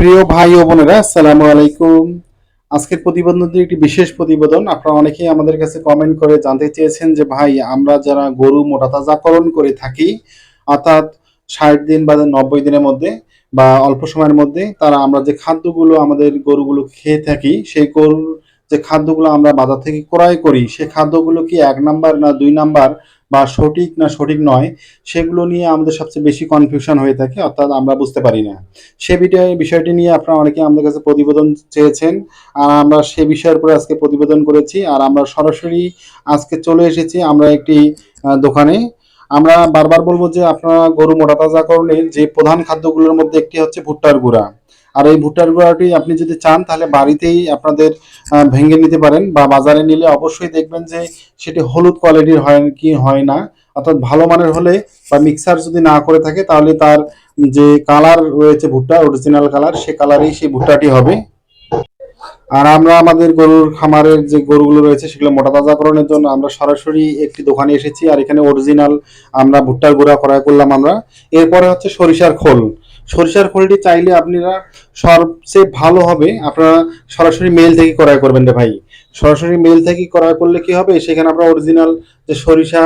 প্রিয় ভাই ও বোনেরা, আসসালামু আলাইকুম। আজকের প্রতিবেদনটি একটি বিশেষ প্রতিবেদন। আপনারা অনেকেই আমাদের কাছে কমেন্ট করে জানতে চেয়েছেন যে ভাই, আমরা যারা গরু মোটাতাজাকরণ করে থাকি, অর্থাৎ 60 দিন বা 90 দিনের মধ্যে বা অল্প সময়ের মধ্যে, তারা আমরা যে খাদ্যগুলো আমাদের গরুগুলো খেয়ে থাকি, সেই গরুর যে খাদ্যগুলো আমরা বাজার থেকে ক্রয় করি, সেই খাদ্যগুলো কি 1 নাম্বার না 2 নাম্বার বা সঠিক না সঠিক নয়, সেগুলো নিয়ে আমাদের সবচেয়ে বেশি কনফিউশন হয়ে থাকে, অর্থাৎ আমরা বুঝতে পারি না। সে বিষয়টি নিয়ে আপনারা অনেকে আমাদের কাছে প্রতিবেদন চেয়েছেন, আর আমরা সে বিষয়ের উপরে আজকে প্রতিবেদন করেছি। আর আমরা সরাসরি আজকে চলে এসেছি আমরা একটি দোকানে। আমরা বারবার বলবো যে আপনারা গরু মোটাতাজাকরণের যে প্রধান খাদ্যগুলোর মধ্যে একটি হচ্ছে ভুট্টার গুঁড়া। আর এই ভুট্টার গুঁড়াটি আপনি যদি চান তাহলে বাড়িতেই আপনাদের ভেঙে নিতে পারেন, বা বাজারে নিলে অবশ্যই দেখবেন যে সেটি হলুদ কোয়ালিটির হয় কি হয় না, অর্থাৎ ভালো মানের হলে বা মিক্সার যদি না করে থাকে তাহলে তার যে কালার রয়েছে ভুট্টা অরিজিনাল কালার, সে কালারেই সেই ভুট্টাটি হবে। আর আমরা আমাদের গরুর খামারের যে গরুগুলো রয়েছে সেগুলো মোটাতাজাকরণের জন্য আমরা সরাসরি একটি দোকানে এসেছি, আর এখানে অরিজিনাল আমরা ভুট্টার গুঁড়া ক্রয় করলাম আমরা। এরপরে হচ্ছে সরিষার খোল। সরিষার খোলটি চাইলে আপনারা সবচেয়ে ভালো হবে আপনারা সরাসরি মেল থেকে ক্রয় করবেন রে ভাই। সরাসরি মেল থেকে ক্রয় করলে কি হবে, সেখানে আমরা অরিজিনাল যে সরিষা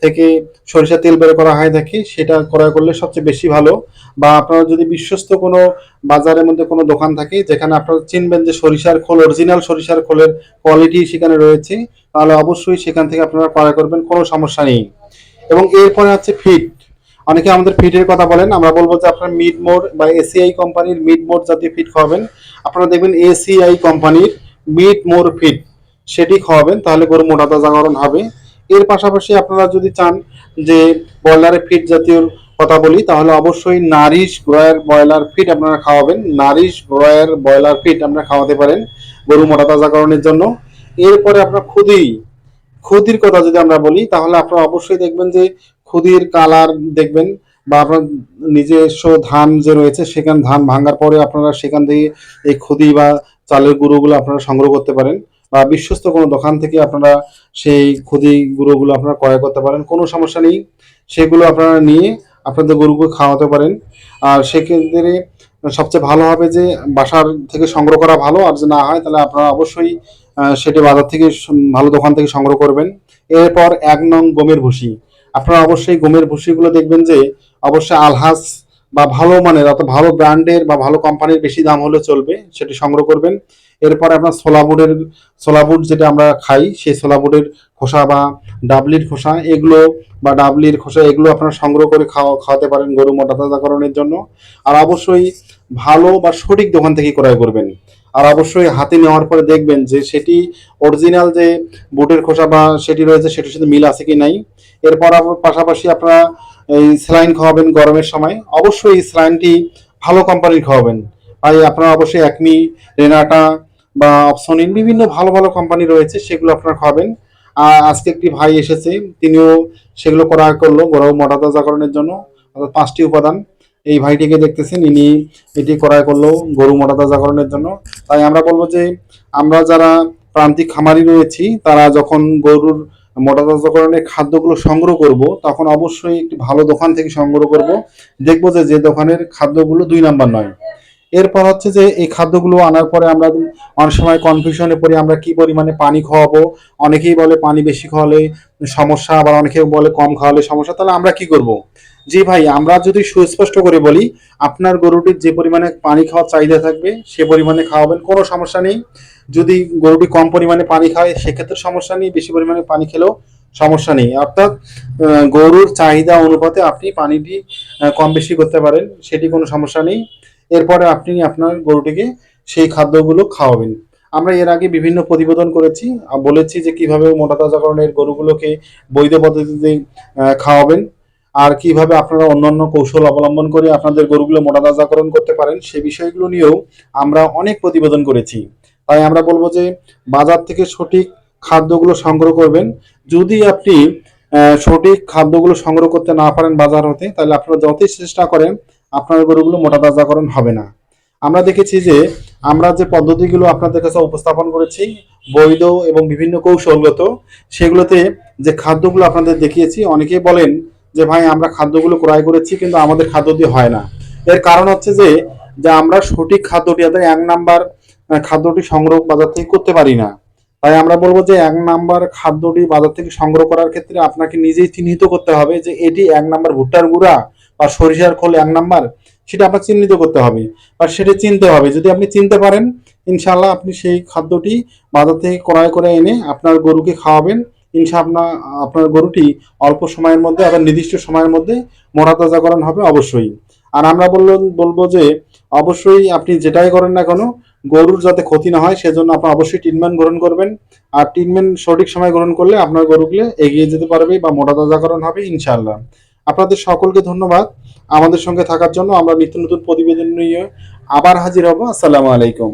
থেকে সরিষা তেল বের করা হয় থাকে সেটা ক্রয় করলে সবচেয়ে বেশি ভালো। বা আপনারা যদি বিশ্বস্ত কোনো বাজারের মধ্যে কোনো দোকান থাকে যেখানে আপনারা চিনবেন যে সরিষার খোল অরিজিনাল সরিষার খোলের কোয়ালিটি সেখানে রয়েছে, তাহলে অবশ্যই সেখান থেকে আপনারা ক্রয় করবেন, কোনো সমস্যা নেই। এবং এরপরে হচ্ছে ফিড। অনেকে আমাদের ফিডের কথা বলেন, আমরা বলবো যে আপনার মিড মোর বা এসিআই কোম্পানির মিড মোর জাতীয় ফিড খাওয়াবেন। আপনারা দেখবেন এসিআই কোম্পানির মিড মোর ফিড, সেটি খাওয়াবেন, তাহলে গরু মোটাতাজাকরণ হবে। এর পাশাপাশি আপনারা যদি চান যে ব্রয়লারের ফিড জাতীয় কথা বলি, তাহলে অবশ্যই নারিশ ব্রয়ার ব্রয়লার ফিড আপনারা খাওয়াবেন। নারিশ ব্রয়ার ব্রয়লার ফিড আপনারা খাওয়াতে পারেন গরু মোটাতাজাকরণের জন্য। এরপরে আপনার খুদির কথা যদি আমরা বলি, তাহলে আপনারা অবশ্যই দেখবেন যে খুদির কালার দেখবেন, বা আপনার নিজস্ব ধান যে রয়েছে সেখানে ধান ভাঙার পরে আপনারা সেখান থেকে এই খুদি বা চালের গুঁড়োগুলো আপনারা সংগ্রহ করতে পারেন, বা বিশ্বস্ত কোনো দোকান থেকে আপনারা সেই খুদি গুঁড়োগুলো আপনারা ক্রয় করতে পারেন, কোনো সমস্যা নেই। সেগুলো আপনারা নিয়ে আপনাদের গরুকে খাওয়াতে পারেন। আর সেক্ষেত্রে সবচেয়ে ভালো হবে যে বাসার থেকে সংগ্রহ করা ভালো, আর যে না হয় তাহলে আপনারা অবশ্যই সেটি বাজার থেকে ভালো দোকান থেকে সংগ্রহ করবেন। এরপর 1 নং গমের ভুসি। আপনারা অবশ্যই গমের ভুসিগুলো দেখবেন যে অবশ্যই আলহাস বা ভালো মানের অত ভালো ব্র্যান্ডের বা ভালো কোম্পানির, বেশি দাম হলে চলবে, সেটি সংগ্রহ করবেন। এরপর আপনার ছোলা বুট যেটা আমরা খাই, সেই ছোলা বুটের খোসা বা ডাবলির খোসা এগুলো, বা ডাবলির খোসা এগুলো আপনারা সংগ্রহ করে খাওয়াতে পারেন গরু মোটাতাজাকরণের জন্য। আর অবশ্যই ভালো বা সঠিক দোকান থেকে ক্রয় করবেন। আর অবশ্যই হাতে নেওয়ার পরে দেখবেন যে সেটি অরিজিনাল যে বুটের খোসা বা সেটি রয়েছে সেটির সাথে মিল আছে কি নাই। এরপর পাশাপাশি আপনারা এই স্যালাইন খাওয়াবেন গরমের সময়, অবশ্যই এই স্যালাইনটি ভালো কোম্পানির খাওয়াবেন। আর আপনারা অবশ্যই একমি, রেনাটা বা অপসনিন বিভিন্ন ভালো ভালো কোম্পানি রয়েছে, সেগুলো আপনারা খাওয়াবেন। আর আজকে একটি ভাই এসেছে, তিনিও সেগুলো ক্রয় করলো গরু মোটাতাজাকরণের জন্য, অর্থাৎ 5টি উপাদান। এই ভাইটিকে দেখতেছেন, ইনি এটি ক্রয় করলো গরু মোটাতাজাকরণের জন্য। তাই আমরা বলবো যে আমরা যারা প্রান্তিক খামারি রয়েছি, তারা যখন গরুর মোটাতাজাকরণের খাদ্যগুলো সংগ্রহ করব, তখন অবশ্যই একটি ভালো দোকান থেকে সংগ্রহ করব। দেখবো যে যে দোকানের খাদ্যগুলো 2 নাম্বার নয়। এরপর হচ্ছে যে এই খাদ্যগুলো আনার পরে আমরা অনেক সময় কনফিউশনে পড়ি, আমরা কি পরিমাণে পানি খাওয়াবো। অনেকেই বলে পানি বেশি খাওয়ালে সমস্যা, আবার অনেকে বলে কম খাওয়ালে সমস্যা। তাহলে আমরা কি করব? জি ভাই, আমরা যদি সুস্পষ্ট করে বলি, আপনার গরুটির যে পরিমাণে পানি খাওয়ার চাহিদা থাকবে সে পরিমাণে খাওয়াবেন, কোনো সমস্যা নেই। যদি গরুটি কম পরিমাণে পানি খায় সেক্ষেত্রে সমস্যা নেই, বেশি পরিমাণে পানি খেলেও সমস্যা নেই। অর্থাৎ গরুর চাহিদা অনুপাতে আপনি পানিটি কম বেশি করতে পারেন, সেটি কোনো সমস্যা নেই। এরপরে আপনি আপনার গরুটিকে সেই খাদ্যগুলো খাওয়াবেন। আমরা এর আগে বিভিন্ন প্রতিবেদন করেছি, বলেছি যে কিভাবে মোটাতাজাকরণের গরুগুলোকে বৈধ পদ্ধতিতে খাওয়াবেন, আর কিভাবে আপনারা অন্যান্য কৌশল অবলম্বন করে আপনাদের গরুগুলো মোটাতাজাকরণ করতে পারেন, সে বিষয়গুলো নিয়েও আমরা অনেক প্রতিবেদন করেছি। তাই আমরা বলবো যে বাজার থেকে সঠিক খাদ্যগুলো সংগ্রহ করবেন। যদি আপনি সঠিক খাদ্যগুলো সংগ্রহ করতে না পারেন বাজার হতে, তাহলে আপনারা যতই চেষ্টা করেন আপনার গরুগুলো মোটাতাজাকরণ হবে না। আমরা দেখেছি যে আমরা যে পদ্ধতিগুলো আপনাদের কাছে উপস্থাপন করেছি বৈধ এবং বিভিন্ন কৌশলগত, সেগুলোতে যে খাদ্যগুলো আপনাদের দেখিয়েছি, অনেকেই বলেন যে ভাই আমরা খাদ্যগুলো ক্রয় করেছি কিন্তু আমাদের খাদ্য দিয়ে হয় না। এর কারণ হচ্ছে যে যে আমরা সঠিক খাদ্যটি অর্থাৎ 1 নাম্বার খাদ্যটি সংগ্রহ বাজার থেকে করতে পারি না। তাই আমরা বলবো যে 1 নাম্বার খাদ্যটি বাজার থেকে সংগ্রহ করার ক্ষেত্রে আপনাকে নিজেই চিহ্নিত করতে হবে যে এটি 1 নাম্বার ভুট্টার গুঁড়া বা সরিষার খোল 1 নাম্বার, সেটা আপনার চিহ্নিত করতে হবে বা সেটা চিনতে হবে। যদি আপনি চিনতে পারেন, ইনশাআল্লাহ আপনি সেই খাদ্যটি বাজার থেকে ক্রয় করে এনে আপনার গরুকে খাওয়াবেন। ইনশাআল্লাহ আপনার গরুটি অল্প সময়ের মধ্যে আবার নির্দিষ্ট সময়ের মধ্যে মোটা তাজাকরণ হবে অবশ্যই। আর আমরা বলবো যে অবশ্যই আপনি যেটাই করেন না কেন, গরুর যাতে ক্ষতি না হয় সেজন্য আপনি অবশ্যই ট্রিটমেন্ট গ্রহণ করবেন। আর ট্রিটমেন্ট সঠিক সময় গ্রহণ করলে আপনার গরুগুলো এগিয়ে যেতে পারবে বা মোটা তাজাকরণ হবে ইনশাআল্লাহ। আপনাদের সকলকে ধন্যবাদ আমাদের সঙ্গে থাকার জন্য। আমরা নিত্য নতুন প্রতিবেদন নিয়ে আবার হাজির হব। আসসালামু আলাইকুম।